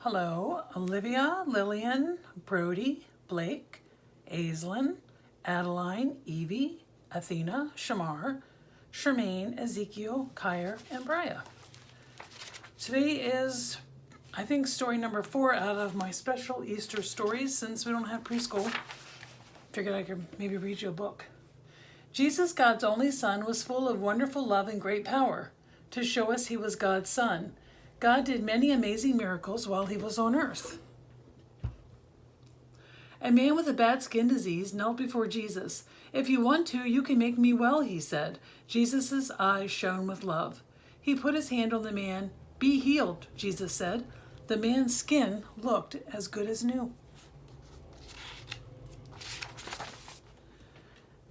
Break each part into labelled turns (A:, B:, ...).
A: Hello, Olivia, Lillian, Brody, Blake, Aislinn, Adeline, Evie, Athena, Shamar, Charmaine, Ezekiel, Kyra, and Bria. Today is, I think, story number 4 out of my special Easter stories. Since we don't have preschool, figured I could maybe read you a book. Jesus, God's only Son, was full of wonderful love and great power. To show us he was God's Son, God did many amazing miracles while he was on earth. A man with a bad skin disease knelt before Jesus. "If you want to, you can make me well," he said. Jesus' eyes shone with love. He put his hand on the man. "Be healed," Jesus said. The man's skin looked as good as new.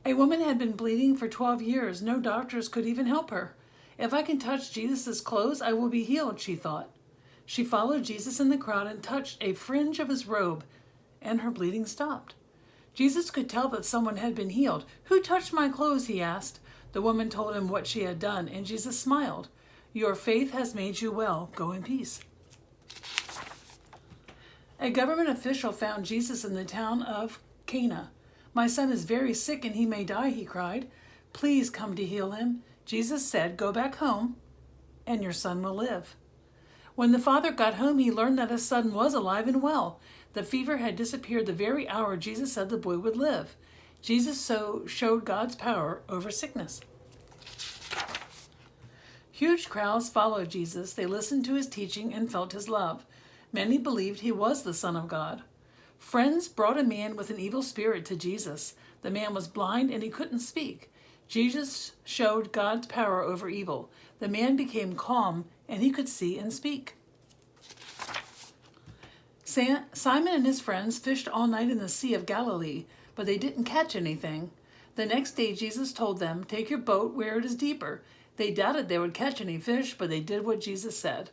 A: A woman had been bleeding for 12 years. No doctors could even help her. "If I can touch Jesus' clothes, I will be healed," she thought. She followed Jesus in the crowd and touched a fringe of his robe, and her bleeding stopped. Jesus could tell that someone had been healed. "Who touched my clothes?" he asked. The woman told him what she had done, and Jesus smiled. "Your faith has made you well. Go in peace." A government official found Jesus in the town of Cana. "My son is very sick and he may die," he cried. "Please come to heal him." Jesus said, "Go back home and your son will live." When the father got home, he learned that his son was alive and well. The fever had disappeared the very hour Jesus said the boy would live. Jesus showed God's power over sickness. Huge crowds followed Jesus. They listened to his teaching and felt his love. Many believed he was the Son of God. Friends brought a man with an evil spirit to Jesus. The man was blind and he couldn't speak. Jesus showed God's power over evil. The man became calm and he could see and speak. Simon and his friends fished all night in the Sea of Galilee, but they didn't catch anything. The next day Jesus told them, "Take your boat where it is deeper." They doubted they would catch any fish, but they did what Jesus said.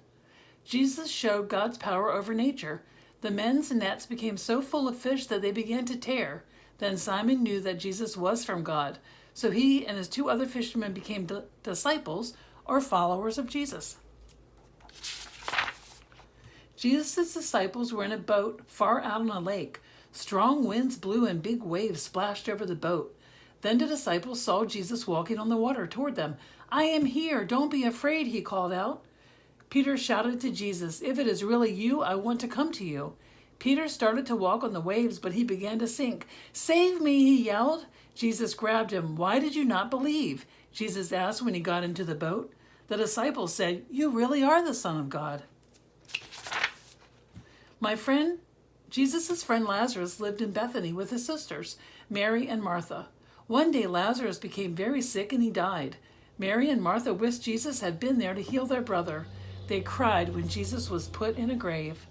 A: Jesus showed God's power over nature. The men's nets became so full of fish that they began to tear. Then Simon knew that Jesus was from God. So he and his 2 other fishermen became disciples or followers of Jesus. Jesus' disciples were in a boat far out on a lake. Strong winds blew and big waves splashed over the boat. Then the disciples saw Jesus walking on the water toward them. "I am here. Don't be afraid," he called out. Peter shouted to Jesus, "If it is really you, I want to come to you." Peter started to walk on the waves, but he began to sink. "Save me," he yelled. Jesus grabbed him. "Why did you not believe?" Jesus asked when he got into the boat. The disciples said, "You really are the Son of God." Jesus' friend Lazarus lived in Bethany with his sisters, Mary and Martha. One day Lazarus became very sick and he died. Mary and Martha wished Jesus had been there to heal their brother. They cried when Jesus was put in a grave.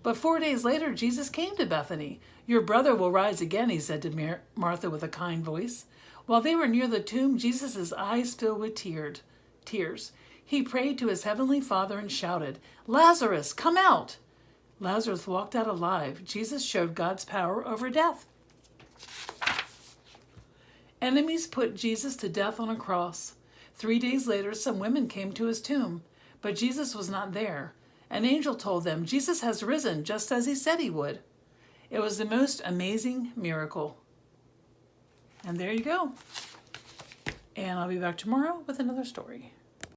A: But 4 days later, Jesus came to Bethany. "Your brother will rise again," he said to Martha with a kind voice. While they were near the tomb, Jesus' eyes filled with tears. He prayed to his heavenly Father and shouted, "Lazarus, come out!" Lazarus walked out alive. Jesus showed God's power over death. Enemies put Jesus to death on a cross. 3 days later, some women came to his tomb, but Jesus was not there. An angel told them, "Jesus has risen, just as he said he would." It was the most amazing miracle. And there you go. And I'll be back tomorrow with another story.